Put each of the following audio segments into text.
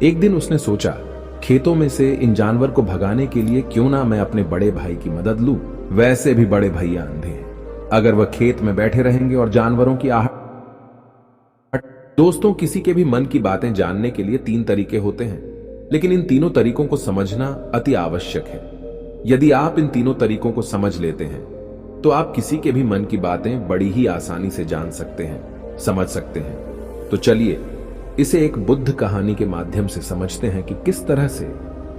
एक दिन उसने सोचा, खेतों में से इन जानवर को भगाने के लिए क्यों ना मैं अपने बड़े भाई की मदद लूं। वैसे भी बड़े भैया अंधे हैं, अगर वह खेत में बैठे रहेंगे और जानवरों की आहट। दोस्तों, किसी के भी मन की बातें जानने के लिए 3 तरीके होते हैं, लेकिन इन तीनों तरीकों को समझना अति आवश्यक है। यदि आप इन तीनों तरीकों को समझ लेते हैं तो आप किसी के भी मन की बातें बड़ी ही आसानी से जान सकते हैं, समझ सकते हैं। तो चलिए इसे एक बुद्ध कहानी के माध्यम से समझते हैं कि किस तरह से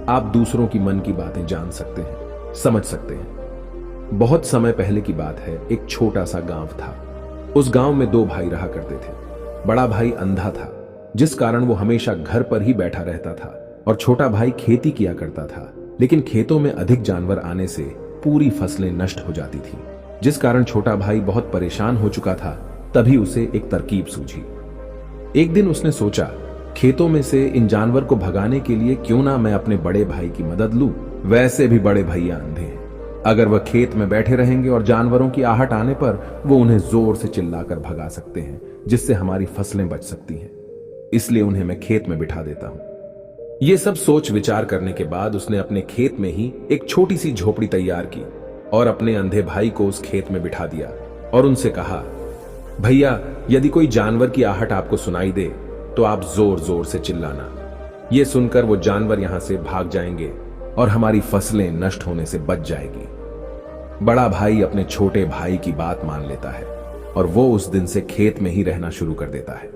आप दूसरों की मन की बातें जान सकते हैं, समझ सकते हैं। बहुत समय पहले की बात है, एक छोटा सा गांव था। उस गांव में 2 भाई रहा करते थे। बड़ा भाई अंधा था, जिस कारण वो हमेशा घर पर ही बैठा रहता था, और छोटा भाई खेती किया करता था। लेकिन खेतों में अधिक जानवर आने से पूरी फसलें नष्ट हो जाती थी, जिस कारण छोटा भाई बहुत परेशान हो चुका था। तभी उसे एक तरकीब सूझी। एक दिन उसने सोचा, खेतों में से इन जानवर को भगाने के लिए क्यों ना मैं अपने बड़े भाई की मदद लूं। वैसे भी बड़े भैया अंधे हैं, अगर वह खेत में बैठे रहेंगे और जानवरों की आहट आने पर वो उन्हें जोर से चिल्लाकर भगा सकते हैं, जिससे हमारी फसलें बच सकती हैं। इसलिए उन्हें मैं खेत में बिठा देता हूं। ये सब सोच विचार करने के बाद उसने अपने खेत में ही एक छोटी सी झोपड़ी तैयार की और अपने अंधे भाई को उस खेत में बिठा दिया और उनसे कहा, भैया, यदि कोई जानवर की आहट आपको सुनाई दे तो आप जोर जोर से चिल्लाना। ये सुनकर वो जानवर यहां से भाग जाएंगे और हमारी फसलें नष्ट होने से बच जाएगी। बड़ा भाई अपने छोटे भाई की बात मान लेता है और वो उस दिन से खेत में ही रहना शुरू कर देता है।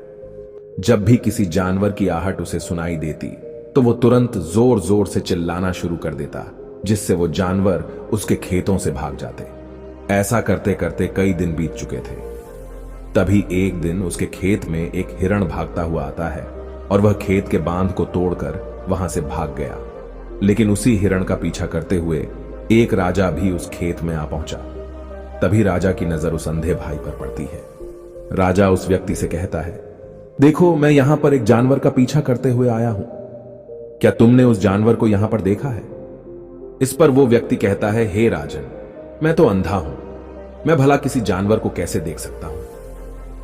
जब भी किसी जानवर की आहट उसे सुनाई देती तो वो तुरंत जोर जोर से चिल्लाना शुरू कर देता, जिससे वो जानवर उसके खेतों से भाग जाते। ऐसा करते करते कई दिन बीत चुके थे। तभी एक दिन उसके खेत में एक हिरण भागता हुआ आता है और वह खेत के बांध को तोड़कर वहां से भाग गया। लेकिन उसी हिरण का पीछा करते हुए एक राजा भी उस खेत में आ पहुंचा। तभी राजा की नजर उस अंधे भाई पर पड़ती है। राजा उस व्यक्ति से कहता है, देखो, मैं यहां पर एक जानवर का पीछा करते हुए आया हूं। क्या तुमने उस जानवर को यहां पर देखा है? इस पर वो व्यक्ति कहता है, हे राजन, मैं तो अंधा हूं, मैं भला किसी जानवर को कैसे देख सकता हूं।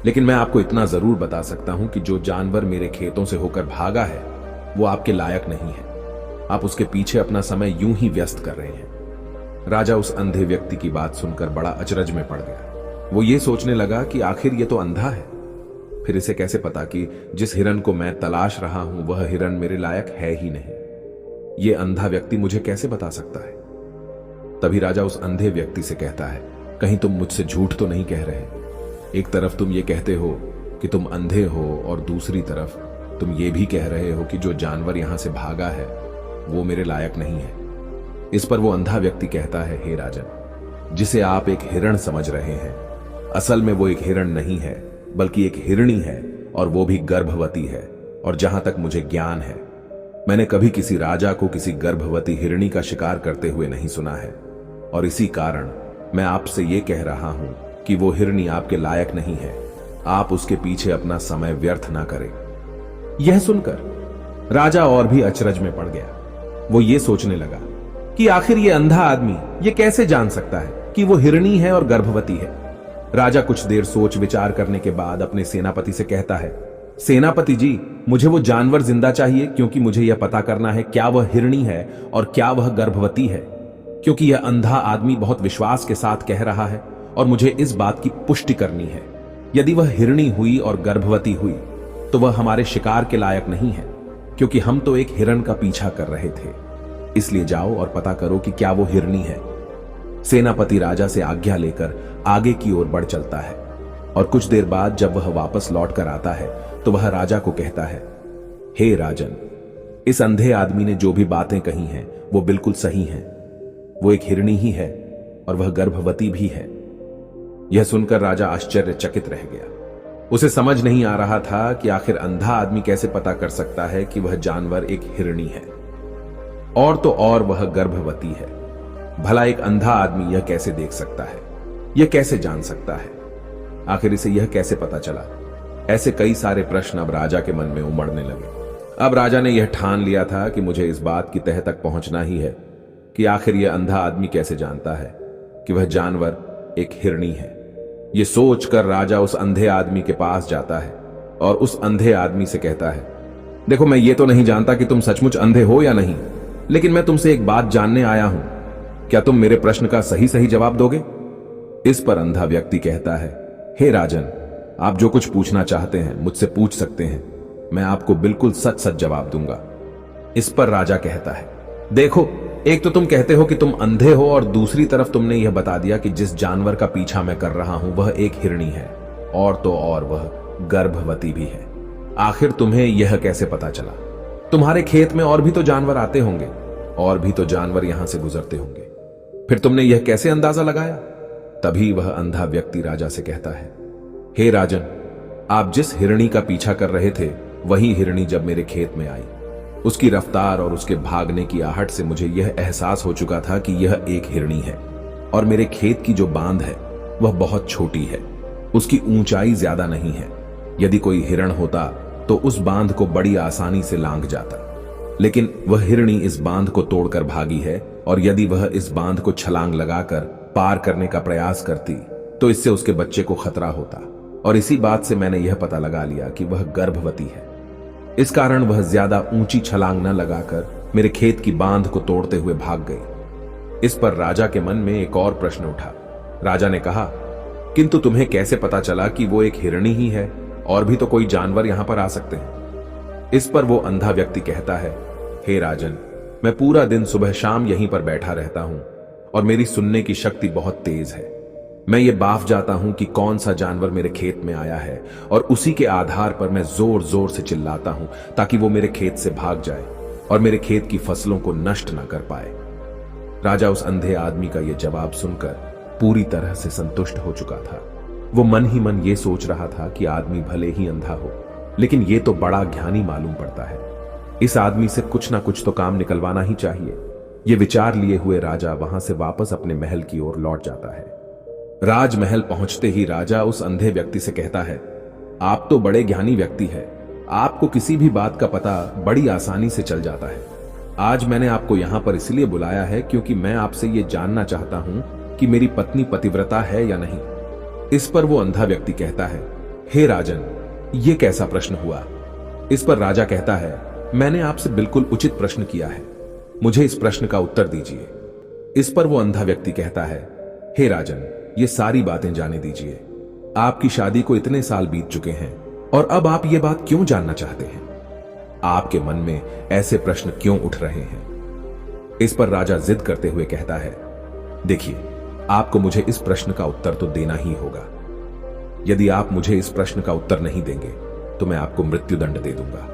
लेकिन मैं आपको इतना जरूर बता सकता हूं कि जो जानवर मेरे खेतों से होकर भागा है वो आपके लायक नहीं है। आप उसके पीछे अपना समय यूं ही व्यस्त कर रहे हैं। राजा उस अंधे व्यक्ति की बात सुनकर बड़ा अचरज में पड़ गया। वो ये सोचने लगा कि आखिर ये तो अंधा है, फिर इसे कैसे पता कि जिस हिरन को मैं तलाश रहा हूं वह हिरन मेरे लायक है ही नहीं। ये अंधा व्यक्ति मुझे कैसे बता सकता है? तभी राजा उस अंधे व्यक्ति से कहता है, कहीं तुम मुझसे झूठ तो नहीं कह रहे? एक तरफ तुम ये कहते हो कि तुम अंधे हो और दूसरी तरफ तुम ये भी कह रहे हो कि जो जानवर यहां से भागा है वो मेरे लायक नहीं है। इस पर वो अंधा व्यक्ति कहता है, हे राजन, जिसे आप एक हिरण समझ रहे हैं, असल में वो एक हिरण नहीं है बल्कि एक हिरणी है, और वो भी गर्भवती है। और जहां तक मुझे ज्ञान है, मैंने कभी किसी राजा को किसी गर्भवती हिरणी का शिकार करते हुए नहीं सुना है। और इसी कारण मैं आपसे ये कह रहा हूं कि वो हिरणी आपके लायक नहीं है। आप उसके पीछे अपना समय व्यर्थ ना करें। यह सुनकर राजा और भी अचरज में पड़ गया। वो ये सोचने लगा कि आखिर ये अंधा आदमी ये कैसे जान सकता है कि वो हिरणी है और गर्भवती है। राजा कुछ देर सोच विचार करने के बाद अपने सेनापति से कहता है, सेनापति जी, मुझे वो जानवर जिंदा चाहिए, क्योंकि मुझे यह पता करना है क्या वह हिरणी है और क्या वह गर्भवती है। क्योंकि यह अंधा आदमी बहुत विश्वास के साथ कह रहा है और मुझे इस बात की पुष्टि करनी है। यदि वह हिरणी हुई और गर्भवती हुई तो वह हमारे शिकार के लायक नहीं है, क्योंकि हम तो एक हिरण का पीछा कर रहे थे। इसलिए जाओ और पता करो कि क्या वो हिरणी है। सेनापति राजा से आज्ञा लेकर आगे की ओर बढ़ चलता है और कुछ देर बाद जब वह वापस लौट कर आता है तो वह राजा को कहता है, हे राजन, इस अंधे आदमी ने जो भी बातें कही हैं वो बिल्कुल सही हैं। वो एक हिरणी ही है और वह गर्भवती भी है। यह सुनकर राजा आश्चर्यचकित रह गया। उसे समझ नहीं आ रहा था कि आखिर अंधा आदमी कैसे पता कर सकता है कि वह जानवर एक हिरणी है, और तो और वह गर्भवती है। भला एक अंधा आदमी यह कैसे देख सकता है, यह कैसे जान सकता है? आखिर इसे यह कैसे पता चला? ऐसे कई सारे प्रश्न अब राजा के मन में उमड़ने लगे। अब राजा ने यह ठान लिया था कि मुझे इस बात की तह तक पहुंचना ही है कि आखिर यह अंधा आदमी कैसे जानता है कि वह जानवर एक हिरणी है। यह सोचकर राजा उस अंधे आदमी के पास जाता है और उस अंधे आदमी से कहता है, देखो, मैं ये तो नहीं जानता कि तुम सचमुच अंधे हो या नहीं, लेकिन मैं तुमसे एक बात जानने आया हूं। क्या तुम मेरे प्रश्न का सही सही जवाब दोगे? इस पर अंधा व्यक्ति कहता है, हे राजन, आप जो कुछ पूछना चाहते हैं मुझसे पूछ सकते हैं, मैं आपको बिल्कुल सच सच जवाब दूंगा। इस पर राजा कहता है, देखो, एक तो तुम कहते हो कि तुम अंधे हो और दूसरी तरफ तुमने यह बता दिया कि जिस जानवर का पीछा मैं कर रहा हूं वह एक हिरणी है, और तो और वह गर्भवती भी है। आखिर तुम्हें यह कैसे पता चला? तुम्हारे खेत में और भी तो जानवर आते होंगे, और भी तो जानवर यहां से गुजरते होंगे, फिर तुमने यह कैसे अंदाजा लगाया? तभी वह अंधा व्यक्ति राजा से कहता है, हे राजन, आप जिस हिरणी का पीछा कर रहे थे वही हिरणी जब मेरे खेत में आई, उसकी रफ्तार और उसके भागने की आहट से मुझे यह एहसास हो चुका था कि यह एक हिरणी है, और मेरे खेत की जो बांध है वह बहुत छोटी है, उसकी ऊंचाई ज्यादा नहीं है। यदि कोई हिरण होता तो उस बांध को बड़ी आसानी से लांघ जाता, लेकिन वह हिरणी इस बांध को तोड़कर भागी है, और यदि वह इस बांध को छलांग लगाकर पार करने का प्रयास करती तो इससे उसके बच्चे को खतरा होता, और इसी बात से मैंने यह पता लगा लिया कि वह गर्भवती है। इस कारण वह ज्यादा ऊंची छलांग न लगाकर मेरे खेत की बांध को तोड़ते हुए भाग गई। इस पर राजा के मन में एक और प्रश्न उठा। राजा ने कहा, किंतु तुम्हें कैसे पता चला कि वो एक हिरणी ही है, और भी तो कोई जानवर यहां पर आ सकते हैं? इस पर वो अंधा व्यक्ति कहता है, हे राजन, मैं पूरा दिन सुबह शाम यहीं पर बैठा रहता हूं, और मेरी सुनने की शक्ति बहुत तेज है। मैं ये बाफ जाता हूं कि कौन सा जानवर मेरे खेत में आया है, और उसी के आधार पर मैं जोर जोर से चिल्लाता हूं ताकि वो मेरे खेत से भाग जाए और मेरे खेत की फसलों को नष्ट ना कर पाए। राजा उस अंधे आदमी का यह जवाब सुनकर पूरी तरह से संतुष्ट हो चुका था। वो मन ही मन ये सोच रहा था कि आदमी भले ही अंधा हो, लेकिन ये तो बड़ा ज्ञानी मालूम पड़ता है। इस आदमी से कुछ ना कुछ तो काम निकलवाना ही चाहिए। ये विचार लिए हुए राजा वहां से वापस अपने महल की ओर लौट जाता है। राजमहल पहुंचते ही राजा उस अंधे व्यक्ति से कहता है, आप तो बड़े ज्ञानी व्यक्ति हैं, आपको किसी भी बात का पता बड़ी आसानी से चल जाता है। आज मैंने आपको यहां पर इसलिए बुलाया है क्योंकि मैं आपसे ये जानना चाहता हूं कि मेरी पत्नी पतिव्रता है या नहीं। इस पर वो अंधा व्यक्ति कहता है, हे राजन, ये कैसा प्रश्न हुआ? इस पर राजा कहता है, मैंने आपसे बिल्कुल उचित प्रश्न किया है, मुझे इस प्रश्न का उत्तर दीजिए। इस पर वो अंधा व्यक्ति कहता है, हे राजन, ये सारी बातें जाने दीजिए। आपकी शादी को इतने साल बीत चुके हैं, और अब आप ये बात क्यों जानना चाहते हैं? आपके मन में ऐसे प्रश्न क्यों उठ रहे हैं? इस पर राजा जिद करते हुए कहता है, देखिए, आपको मुझे इस प्रश्न का उत्तर तो देना ही होगा। यदि आप मुझे इस प्रश्न का उत्तर नहीं देंगे तो मैं आपको मृत्युदंड दे दूंगा।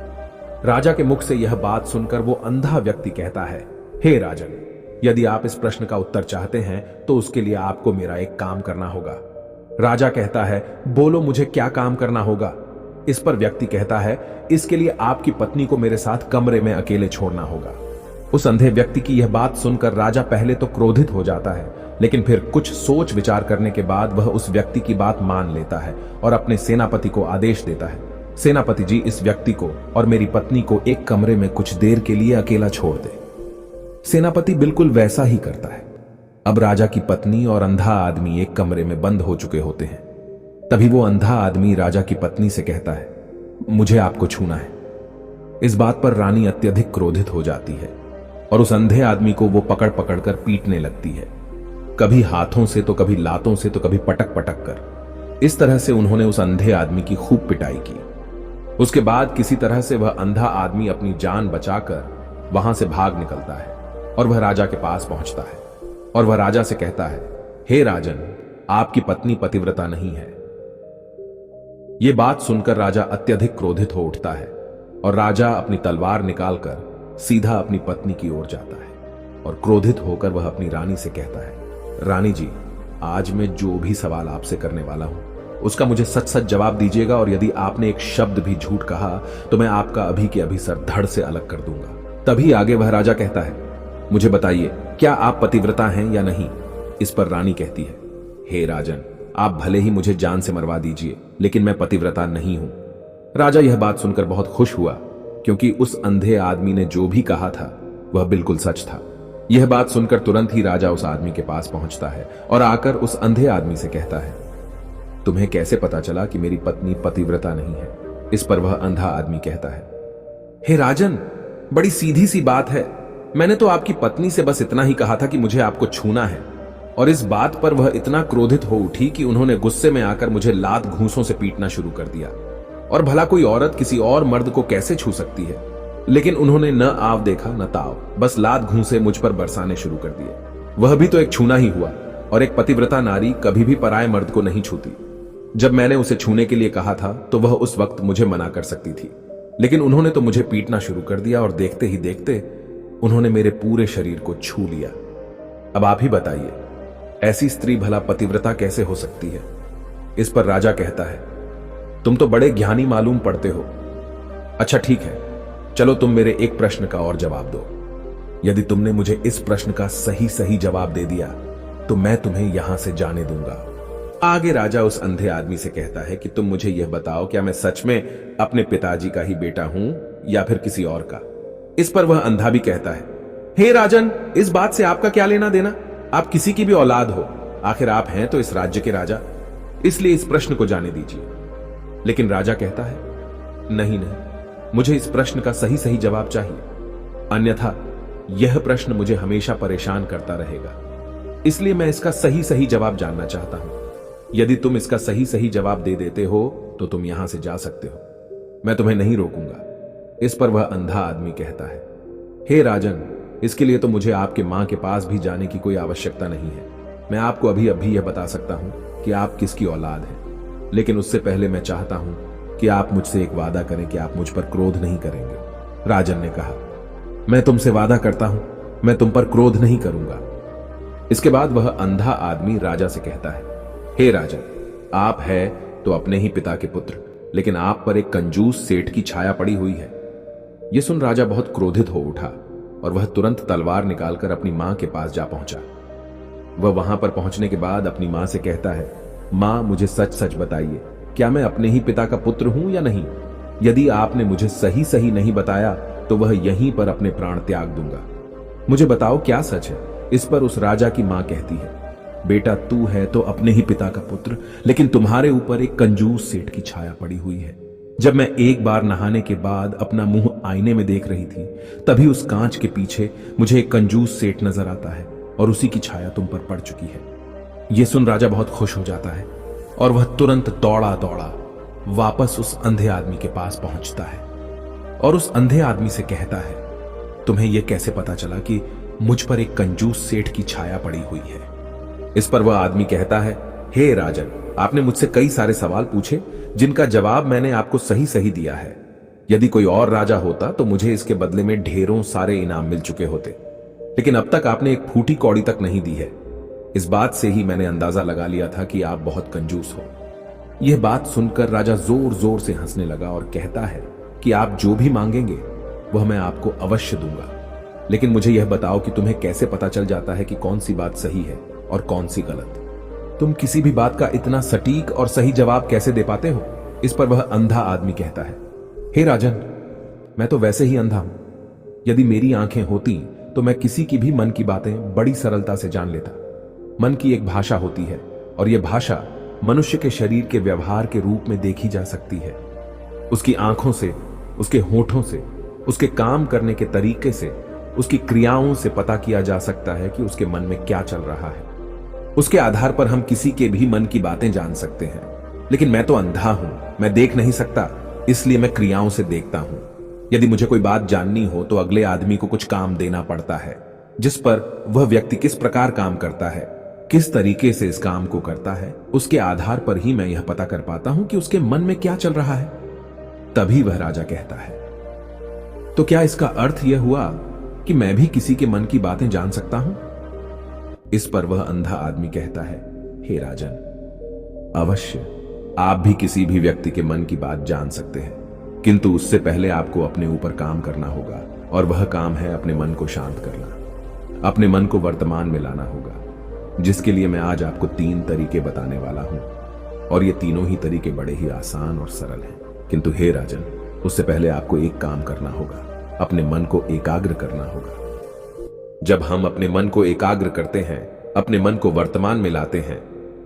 राजा के मुख से यह बात सुनकर वो अंधा व्यक्ति कहता है, हे राजन, यदि आप इस प्रश्न का उत्तर चाहते हैं तो उसके लिए आपको मेरा एक काम करना होगा। राजा कहता है, बोलो, मुझे क्या काम करना होगा? इस पर व्यक्ति कहता है, इसके लिए आपकी पत्नी को मेरे साथ कमरे में अकेले छोड़ना होगा। उस अंधे व्यक्ति की यह बात सुनकर राजा पहले तो क्रोधित हो जाता है, लेकिन फिर कुछ सोच विचार करने के बाद वह उस व्यक्ति की बात मान लेता है और अपने सेनापति को आदेश देता है, सेनापति जी, इस व्यक्ति को और मेरी पत्नी को एक कमरे में कुछ देर के लिए अकेला छोड़ दे। सेनापति बिल्कुल वैसा ही करता है। अब राजा की पत्नी और अंधा आदमी एक कमरे में बंद हो चुके होते हैं। तभी वो अंधा आदमी राजा की पत्नी से कहता है, मुझे आपको छूना है। इस बात पर रानी अत्यधिक क्रोधित हो जाती है और उस अंधे आदमी को वो पकड़ पकड़ कर पीटने लगती है, कभी हाथों से तो कभी लातों से तो कभी पटक पटक कर। इस तरह से उन्होंने उस अंधे आदमी की खूब पिटाई की। उसके बाद किसी तरह से वह अंधा आदमी अपनी जान बचाकर वहां से भाग निकलता है और वह राजा के पास पहुंचता है और वह राजा से कहता है, हे राजन, आपकी पत्नी पतिव्रता नहीं है। यह बात सुनकर राजा अत्यधिक क्रोधित हो उठता है और राजा अपनी तलवार निकालकर सीधा अपनी पत्नी की ओर जाता है और क्रोधित होकर वह अपनी रानी से कहता है, रानी जी, आज मैं जो भी सवाल आपसे करने वाला हूं उसका मुझे सच सच जवाब दीजिएगा, और यदि आपने एक शब्द भी झूठ कहा तो मैं आपका अभी के अभी सर धड़ से अलग कर दूंगा। तभी आगे वह राजा कहता है, मुझे बताइए, क्या आप पतिव्रता हैं या नहीं? इस पर रानी कहती है, हे राजन, आप भले ही मुझे जान से मरवा दीजिए, लेकिन मैं पतिव्रता नहीं हूं। राजा यह बात सुनकर बहुत खुश हुआ, क्योंकि उस अंधे आदमी ने जो भी कहा था वह बिल्कुल सच था। यह बात सुनकर तुरंत ही राजा उस आदमी के पास पहुंचता है और आकर उस अंधे आदमी से कहता है, तुम्हें कैसे पता चला कि मेरी पत्नी पतिव्रता नहीं है? इस पर वह अंधा आदमी कहता है, हे राजन, बड़ी सीधी सी बात है। मैंने तो आपकी पत्नी से बस इतना ही कहा था कि मुझे आपको छूना है, और इस बात पर वह इतना क्रोधित हो उठी कि उन्होंने गुस्से में आकर मुझे लात घूंसों से पीटना शुरू कर दिया। और भला कोई औरत किसी और मर्द को कैसे छू सकती है? लेकिन उन्होंने न आव देखा न ताव, बस लात घूंसे मुझ पर बरसाने शुरू कर दिए। वह भी तो एक छूना ही हुआ, और एक पतिव्रता नारी कभी भी पराये मर्द को नहीं छूती। जब मैंने उसे छूने के लिए कहा था तो वह उस वक्त मुझे मना कर सकती थी, लेकिन उन्होंने तो मुझे पीटना शुरू कर दिया, और देखते ही देखते उन्होंने मेरे पूरे शरीर को छू लिया। अब आप ही बताइए, ऐसी स्त्री भला पतिव्रता कैसे हो सकती है? इस पर राजा कहता है, तुम तो बड़े ज्ञानी मालूम पड़ते हो। अच्छा ठीक है, चलो तुम मेरे एक प्रश्न का और जवाब दो। यदि तुमने मुझे इस प्रश्न का सही सही जवाब दे दिया तो मैं तुम्हें यहां से जाने दूंगा। आगे राजा उस अंधे आदमी से कहता है कि तुम मुझे यह बताओ, क्या मैं सच में अपने पिताजी का ही बेटा हूं या फिर किसी और का? इस पर वह अंधा भी कहता है, हे राजन, इस बात से आपका क्या लेना देना? आप किसी की भी औलाद हो, आखिर आप हैं तो इस राज्य के राजा, इसलिए इस प्रश्न को जाने दीजिए। लेकिन राजा कहता है, नहीं नहीं, मुझे इस प्रश्न का सही सही जवाब चाहिए, अन्यथा यह प्रश्न मुझे हमेशा परेशान करता रहेगा। इसलिए मैं इसका सही सही जवाब जानना चाहता हूं। यदि तुम इसका सही सही जवाब दे देते हो तो तुम यहां से जा सकते हो, मैं तुम्हें नहीं रोकूंगा। इस पर वह अंधा आदमी कहता है, हे राजन, इसके लिए तो मुझे आपके मां के पास भी जाने की कोई आवश्यकता नहीं है। मैं आपको अभी अभी यह बता सकता हूं कि आप किसकी औलाद हैं, लेकिन उससे पहले मैं चाहता हूं कि आप मुझसे एक वादा करें कि आप मुझ पर क्रोध नहीं करेंगे। राजन ने कहा, मैं तुमसे वादा करता हूं, मैं तुम पर क्रोध नहीं करूंगा। इसके बाद वह अंधा आदमी राजा से कहता है, हे राजन, आप है तो अपने ही पिता के पुत्र, लेकिन आप पर एक कंजूस सेठ की छाया पड़ी हुई है। यह सुन राजा बहुत क्रोधित हो उठा और वह तुरंत तलवार निकालकर अपनी मां के पास जा पहुंचा। वह वहां पर पहुंचने के बाद अपनी मां से कहता है, मां, मुझे सच सच बताइए, क्या मैं अपने ही पिता का पुत्र हूं या नहीं? यदि आपने मुझे सही सही नहीं बताया तो वह यहीं पर अपने प्राण त्याग दूंगा। मुझे बताओ क्या सच है? इस पर उस राजा की मां कहती है, बेटा, तू है तो अपने ही पिता का पुत्र, लेकिन तुम्हारे ऊपर एक कंजूस सेठ की छाया पड़ी हुई है। जब मैं एक बार नहाने के बाद अपना मुंह आईने में देख रही थी, तभी उस कांच के पीछे मुझे एक कंजूस सेठ नजर आता है और उसी की छाया तुम पर पड़ चुकी है। यह सुन राजा बहुत खुश हो जाता है और वह तुरंत दौड़ा दौड़ा वापस उस अंधे आदमी के पास पहुंचता है और उस अंधे आदमी से कहता है, तुम्हें यह कैसे पता चला कि मुझ पर एक कंजूस सेठ की छाया पड़ी हुई है? इस पर वह आदमी कहता है, हे राजन, आपने मुझसे कई सारे सवाल पूछे जिनका जवाब मैंने आपको सही सही दिया है। यदि कोई और राजा होता तो मुझे इसके बदले में ढेरों सारे इनाम मिल चुके होते, लेकिन अब तक आपने एक फूटी कौड़ी तक नहीं दी है। इस बात से ही मैंने अंदाजा लगा लिया था कि आप बहुत कंजूस हो। यह बात सुनकर राजा जोर जोर से हंसने लगा और कहता है कि आप जो भी मांगेंगे वह मैं आपको अवश्य दूंगा, लेकिन मुझे यह बताओ कि तुम्हें कैसे पता चल जाता है कि कौन सी बात सही है और कौन सी गलत? तुम किसी भी बात का इतना सटीक और सही जवाब कैसे दे पाते हो? इस पर वह अंधा आदमी कहता है, हे राजन, मैं तो वैसे ही अंधा हूं। यदि मेरी आंखें होती तो मैं किसी की भी मन की बातें बड़ी सरलता से जान लेता। मन की एक भाषा होती है और यह भाषा मनुष्य के शरीर के व्यवहार के रूप में देखी जा सकती है। उसकी आंखों से, उसके होठों से, उसके काम करने के तरीके से, उसकी क्रियाओं से पता किया जा सकता है कि उसके मन में क्या चल रहा है। उसके आधार पर हम किसी के भी मन की बातें जान सकते हैं। लेकिन मैं तो अंधा हूं, मैं देख नहीं सकता, इसलिए मैं क्रियाओं से देखता हूं। यदि मुझे कोई बात जाननी हो तो अगले आदमी को कुछ काम देना पड़ता है, जिस पर वह व्यक्ति किस प्रकार काम करता है, किस तरीके से इस काम को करता है, उसके आधार पर ही मैं यह पता कर पाता हूं कि उसके मन में क्या चल रहा है। तभी वह राजा कहता है, तो क्या इसका अर्थ यह हुआ कि मैं भी किसी के मन की बातें जान सकता हूं? इस पर वह अंधा आदमी कहता है, हे राजन, अवश्य आप भी किसी भी व्यक्ति के मन की बात जान सकते हैं, किंतु उससे पहले आपको अपने ऊपर काम करना होगा, और वह काम है अपने मन को शांत करना, अपने मन को वर्तमान में लाना होगा, जिसके लिए मैं आज आपको 3 तरीके बताने वाला हूं। और ये तीनों ही तरीके बड़े ही आसान और सरल हैं। किंतु हे राजन, उससे पहले आपको एक काम करना होगा, अपने मन को एकाग्र करना होगा। जब हम अपने मन को एकाग्र करते हैं, अपने मन को वर्तमान में लाते हैं,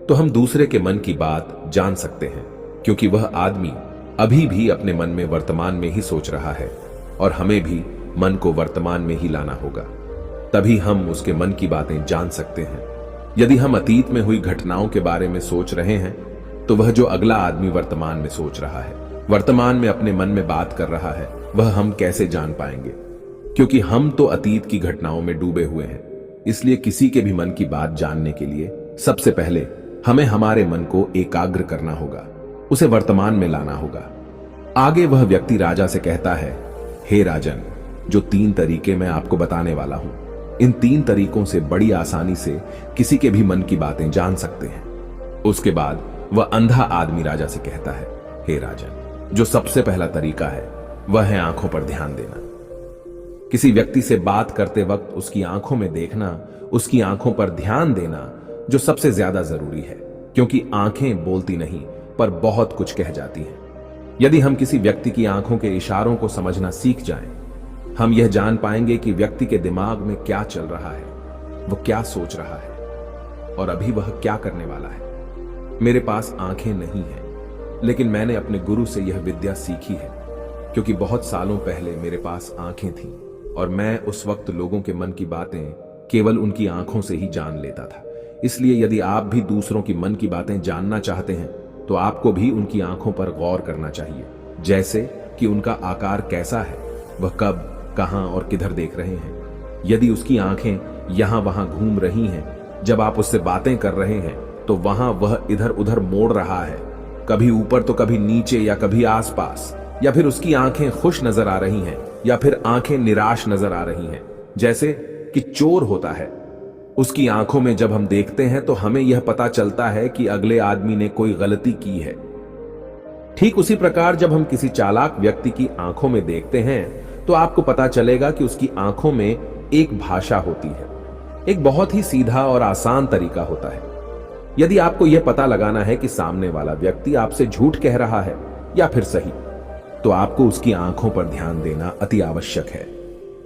तो हम दूसरे के मन की बात जान सकते हैं, क्योंकि वह आदमी अभी भी अपने मन में वर्तमान में ही सोच रहा है और हमें भी मन को वर्तमान में ही लाना होगा। तभी हम उसके मन की बातें जान सकते हैं। यदि हम अतीत में हुई घटनाओं के बारे में सोच रहे हैं तो वह जो अगला आदमी वर्तमान में सोच रहा है, वर्तमान में अपने मन में बात कर रहा है, वह हम कैसे जान पाएंगे? क्योंकि हम तो अतीत की घटनाओं में डूबे हुए हैं। इसलिए किसी के भी मन की बात जानने के लिए सबसे पहले हमें हमारे मन को एकाग्र करना होगा, उसे वर्तमान में लाना होगा। आगे वह व्यक्ति राजा से कहता है, हे राजन, जो 3 तरीके मैं आपको बताने वाला हूं, इन 3 तरीकों से बड़ी आसानी से किसी के भी मन की बातें जान सकते हैं। उसके बाद वह अंधा आदमी राजा से कहता है, हे राजन, जो सबसे पहला तरीका है वह है आंखों पर ध्यान देना। किसी व्यक्ति से बात करते वक्त उसकी आंखों में देखना, उसकी आंखों पर ध्यान देना जो सबसे ज्यादा जरूरी है, क्योंकि आंखें बोलती नहीं पर बहुत कुछ कह जाती हैं। यदि हम किसी व्यक्ति की आंखों के इशारों को समझना सीख जाएं, हम यह जान पाएंगे कि व्यक्ति के दिमाग में क्या चल रहा है, वह क्या सोच रहा है और अभी वह क्या करने वाला है। मेरे पास आंखें नहीं हैं, लेकिन मैंने अपने गुरु से यह विद्या सीखी है, क्योंकि बहुत सालों पहले मेरे पास आंखें थीं और मैं उस वक्त लोगों के मन की बातें केवल उनकी आंखों से ही जान लेता था। इसलिए यदि आप भी दूसरों की मन की बातें जानना चाहते हैं तो आपको भी उनकी आंखों पर गौर करना चाहिए, जैसे कि उनका आकार कैसा है, वह कब, कहां और किधर देख रहे हैं। यदि उसकी आंखें यहां वहां घूम रही हैं, जब आप उससे बातें कर रहे हैं तो वहां वह इधर उधर मोड़ रहा है, कभी ऊपर तो कभी नीचे या कभी आसपास, या फिर उसकी आंखें खुश नजर आ रही हैं या फिर आंखें निराश नजर आ रही हैं, जैसे कि चोर होता है। उसकी आंखों में जब हम देखते हैं तो हमें यह पता चलता है कि अगले आदमी ने कोई गलती की है। ठीक उसी प्रकार जब हम किसी चालाक व्यक्ति की आंखों में देखते हैं तो आपको पता चलेगा कि उसकी आंखों में एक भाषा होती है। एक बहुत ही सीधा और आसान तरीका होता है। यदि आपको यह पता लगाना है कि सामने वाला व्यक्ति आपसे झूठ कह रहा है या फिर सही, तो आपको उसकी आंखों पर ध्यान देना अति आवश्यक है।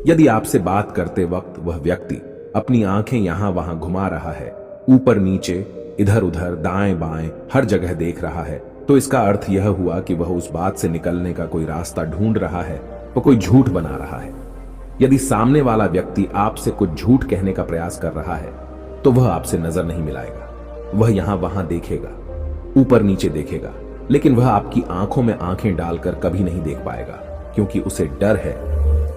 यदि आपसे बात करते वक्त वह व्यक्ति अपनी आंखें यहां वहां घुमा रहा है, ऊपर नीचे, इधर उधर, दाएं बाएं, हर जगह देख रहा है, तो इसका अर्थ यह हुआ कि वह उस बात से निकलने का कोई रास्ता ढूंढ रहा है, वह कोई झूठ बना रहा है। यदि सामने वाला व्यक्ति आपसे कुछ झूठ कहने का प्रयास कर रहा है तो वह आपसे नजर नहीं मिलाएगा। वह यहां वहां देखेगा, ऊपर नीचे देखेगा, लेकिन वह आपकी आंखों में आंखें डालकर कभी नहीं देख पाएगा, क्योंकि उसे डर है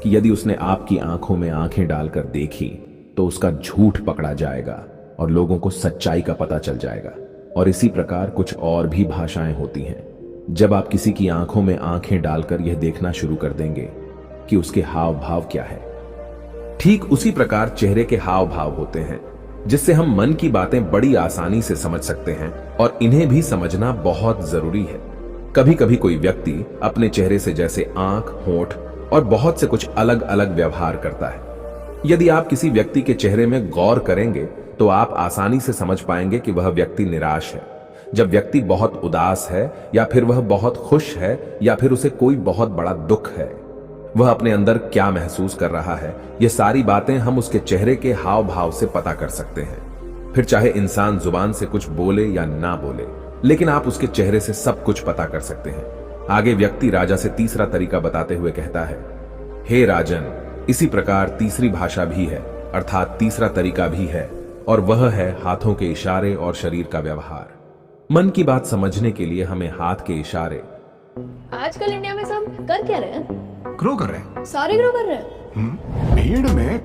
कि यदि उसने आपकी आंखों में आंखें डालकर देखी तो उसका झूठ पकड़ा जाएगा और लोगों को सच्चाई का पता चल जाएगा। और इसी प्रकार कुछ और भी भाषाएं होती हैं। जब आप किसी की आंखों में आंखें डालकर यह देखना शुरू कर देंगे कि उसके हाव भाव क्या है, ठीक उसी प्रकार चेहरे के हाव भाव होते हैं, जिससे हम मन की बातें बड़ी आसानी से समझ सकते हैं और इन्हें भी समझना बहुत जरूरी है। कभी कभी कोई व्यक्ति अपने चेहरे से जैसे आंख, होंठ और बहुत से कुछ अलग अलग व्यवहार करता है। यदि आप किसी व्यक्ति के चेहरे में गौर करेंगे तो आप आसानी से समझ पाएंगे कि वह व्यक्ति निराश है, जब व्यक्ति बहुत उदास है, या फिर वह बहुत खुश है, या फिर उसे कोई बहुत बड़ा दुख है। वह अपने अंदर क्या महसूस कर रहा है, ये सारी बातें हम उसके चेहरे के हाव भाव से पता कर सकते हैं। फिर चाहे इंसान जुबान से कुछ बोले या ना बोले, लेकिन आप उसके चेहरे से सब कुछ पता कर सकते हैं। आगे व्यक्ति राजा से तीसरा तरीका बताते हुए कहता है, हे राजन, इसी प्रकार तीसरी भाषा भी है, अर्थात तीसरा तरीका भी है, और वह है हाथों के इशारे और शरीर का व्यवहार। मन की बात समझने के लिए हमें हाथ के इशारे। आजकल इंडिया में सब कर क्या रहे हैं? ग्रो कर रहे हैं। सारे ग्रो कर रहे हैं। भीड़ में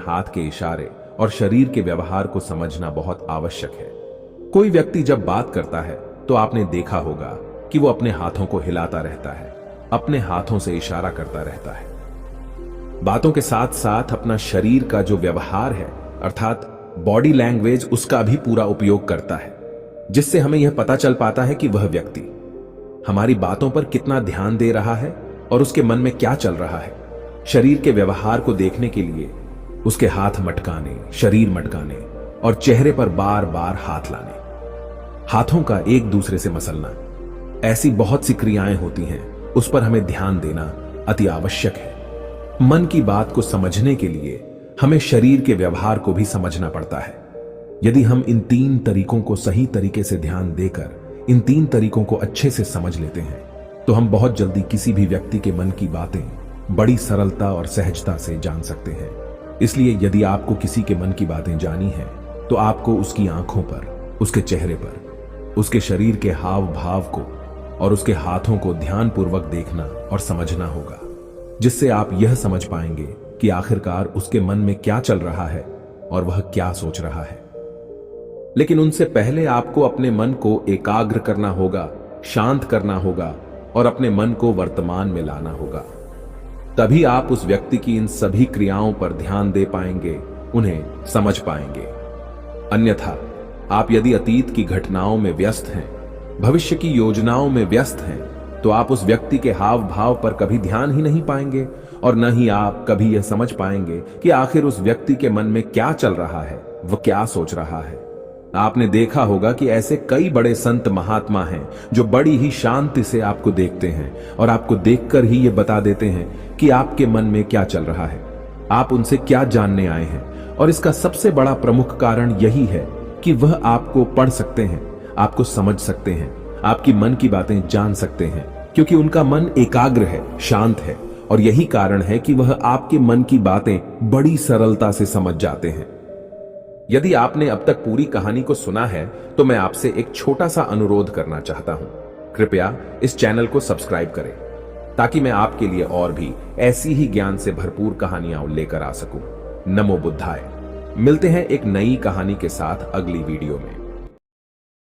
हाथ के इशारे और शरीर के व्यवहार को समझना बहुत आवश्यक है। कोई व्यक्ति जब बात करता है तो आपने देखा होगा कि वो अपने हाथों को हिलाता रहता है, अपने हाथों से इशारा करता रहता है। बातों के साथ साथ अपना शरीर का जो व्यवहार है, अर्थात बॉडी लैंग्वेज, उसका भी पूरा उपयोग करता है, जिससे हमें यह पता चल पाता है कि वह व्यक्ति हमारी बातों पर कितना ध्यान दे रहा है और उसके मन में क्या चल रहा है। शरीर के व्यवहार को देखने के लिए उसके हाथ मटकाने, शरीर मटकाने और चेहरे पर बार बार हाथ लाने, हाथों का एक दूसरे से मसलना, ऐसी बहुत सी क्रियाएं होती हैं, उस पर हमें ध्यान देना अति आवश्यक है। मन की बात को समझने के लिए हमें शरीर के व्यवहार को भी समझना पड़ता है। यदि हम इन 3 तरीकों को सही तरीके से ध्यान देकर इन 3 तरीकों को अच्छे से समझ लेते हैं तो हम बहुत जल्दी किसी भी व्यक्ति के मन की बातें बड़ी सरलता और सहजता से जान सकते हैं। इसलिए यदि आपको किसी के मन की बातें जानी है तो आपको उसकी आंखों पर, उसके चेहरे पर, उसके शरीर के हाव भाव को और उसके हाथों को ध्यानपूर्वक देखना और समझना होगा, जिससे आप यह समझ पाएंगे कि आखिरकार उसके मन में क्या चल रहा है और वह क्या सोच रहा है। लेकिन उनसे पहले आपको अपने मन को एकाग्र करना होगा, शांत करना होगा और अपने मन को वर्तमान में लाना होगा। तभी आप उस व्यक्ति की इन सभी क्रियाओं पर ध्यान दे पाएंगे, उन्हें समझ पाएंगे। अन्यथा आप यदि अतीत की घटनाओं में व्यस्त हैं, भविष्य की योजनाओं में व्यस्त हैं, तो आप उस व्यक्ति के हाव भाव पर कभी ध्यान ही नहीं पाएंगे और न ही आप कभी यह समझ पाएंगे कि आखिर उस व्यक्ति के मन में क्या चल रहा है, वह क्या सोच रहा है। आपने देखा होगा कि ऐसे कई बड़े संत महात्मा हैं जो बड़ी ही शांति से आपको देखते हैं और आपको देखकर ही ये बता देते हैं कि आपके मन में क्या चल रहा है, आप उनसे क्या जानने आए हैं। और इसका सबसे बड़ा प्रमुख कारण यही है कि वह आपको पढ़ सकते हैं, आपको समझ सकते हैं, आपकी मन की बातें जान सकते हैं, क्योंकि उनका मन एकाग्र है, शांत है और यही कारण है कि वह आपके मन की बातें बड़ी सरलता से समझ जाते हैं। यदि आपने अब तक पूरी कहानी को सुना है तो मैं आपसे एक छोटा सा अनुरोध करना चाहता हूं। कृपया इस चैनल को सब्सक्राइब करें ताकि मैं आपके लिए और भी ऐसी ही ज्ञान से भरपूर कहानियां लेकर आ सकूं। नमो बुद्धाय। मिलते हैं एक नई कहानी के साथ अगली वीडियो में।